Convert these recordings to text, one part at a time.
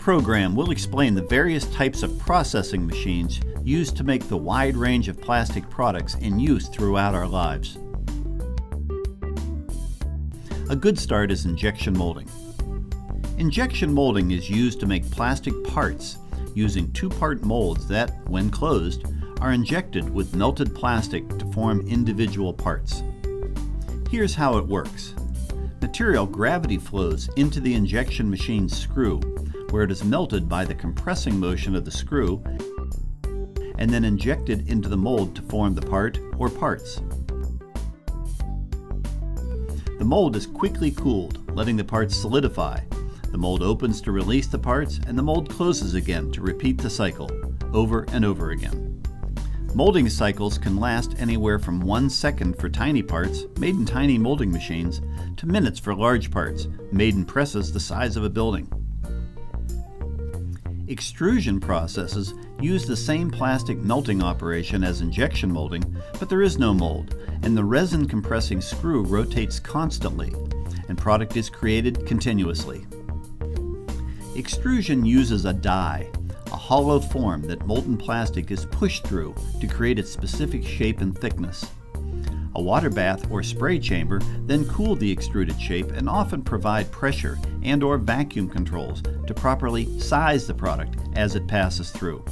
program, we'll explain the various types of processing machines used to make the wide range of plastic products in use throughout our lives. A good start is injection molding. Injection molding is used to make plastic parts using two-part molds that, when closed, are injected with melted plastic to form individual parts. Here's how it works. Material gravity flows into the injection machine's screw, where it is melted by the compressing motion of the screw and then injected into the mold to form the part or parts. The mold is quickly cooled, letting the parts solidify. The mold opens to release the parts, and the mold closes again to repeat the cycle over and over again. Molding cycles can last anywhere from 1 second for tiny parts made in tiny molding machines to minutes for large parts made in presses the size of a building. Extrusion processes use the same plastic melting operation as injection molding, but there is no mold, and the resin compressing screw rotates constantly, and product is created continuously. Extrusion uses a die, a hollow form that molten plastic is pushed through to create its specific shape and thickness. A water bath or spray chamber then cool the extruded shape and often provide pressure and/or vacuum controls to properly size the product as it passes through.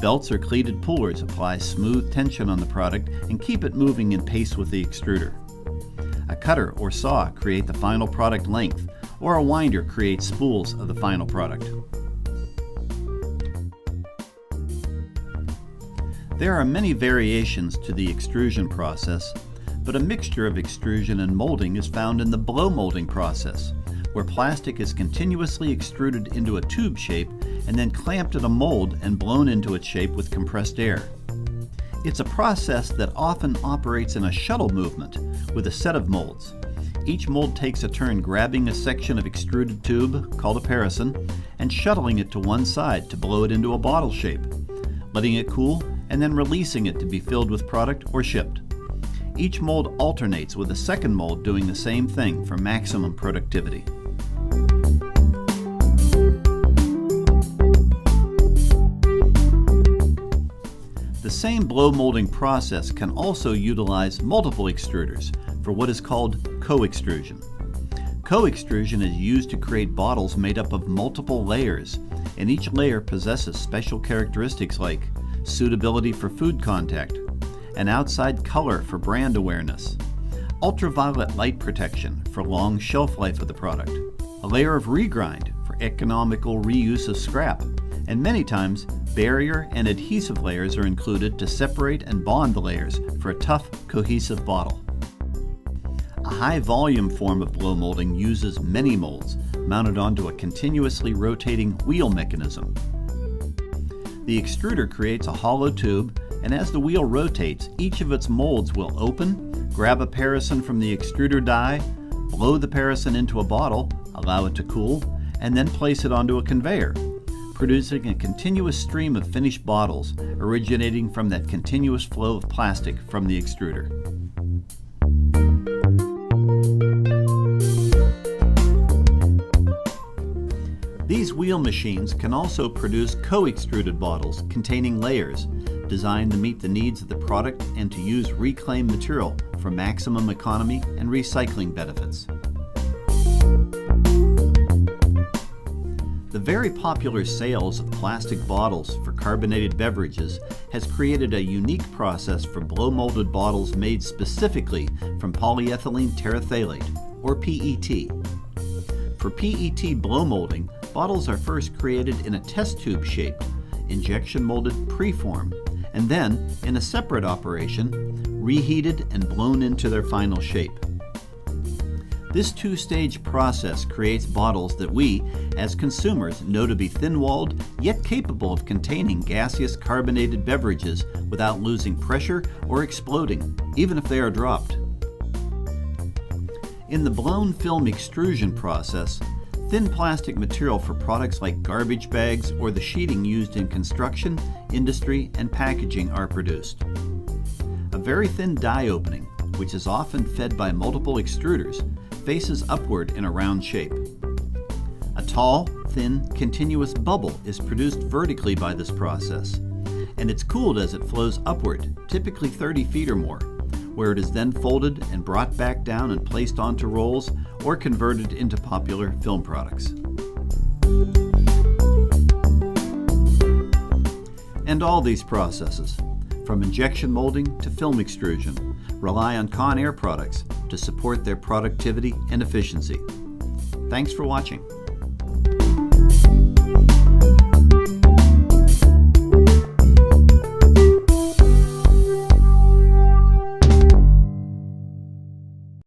Belts or cleated pullers apply smooth tension on the product and keep it moving in pace with the extruder. A cutter or saw create the final product length, or a winder creates spools of the final product. There are many variations to the extrusion process, but a mixture of extrusion and molding is found in the blow molding process, where plastic is continuously extruded into a tube shape and then clamped in a mold and blown into its shape with compressed air. It's a process that often operates in a shuttle movement with a set of molds. Each mold takes a turn grabbing a section of extruded tube, called a parison, and shuttling it to one side to blow it into a bottle shape, letting it cool and then releasing it to be filled with product or shipped. Each mold alternates with a second mold doing the same thing for maximum productivity. The same blow molding process can also utilize multiple extruders for what is called co-extrusion. Co-extrusion is used to create bottles made up of multiple layers, and each layer possesses special characteristics like suitability for food contact, an outside color for brand awareness, ultraviolet light protection for long shelf life of the product, a layer of regrind for economical reuse of scrap, and many times barrier and adhesive layers are included to separate and bond the layers for a tough, cohesive bottle. A high volume form of blow molding uses many molds mounted onto a continuously rotating wheel mechanism. The extruder creates a hollow tube, and as the wheel rotates, each of its molds will open, grab a parison from the extruder die, blow the parison into a bottle, allow it to cool, and then place it onto a conveyor, producing a continuous stream of finished bottles originating from that continuous flow of plastic from the extruder. These wheel machines can also produce co-extruded bottles containing layers designed to meet the needs of the product and to use reclaimed material for maximum economy and recycling benefits. The very popular sales of plastic bottles for carbonated beverages has created a unique process for blow molded bottles made specifically from polyethylene terephthalate, or PET. For PET blow molding, bottles are first created in a test tube shaped, injection molded preform, and then, in a separate operation, reheated and blown into their final shape. This two-stage process creates bottles that we, as consumers, know to be thin-walled, yet capable of containing gaseous carbonated beverages without losing pressure or exploding, even if they are dropped. In the blown film extrusion process, thin plastic material for products like garbage bags or the sheeting used in construction, industry, and packaging are produced. A very thin die opening, which is often fed by multiple extruders, faces upward in a round shape. A tall, thin, continuous bubble is produced vertically by this process, and it's cooled as it flows upward, typically 30 feet or more, where it is then folded and brought back down and placed onto rolls or converted into popular film products. And all these processes, from injection molding to film extrusion, rely on Conair products to support their productivity and efficiency. Thanks for watching.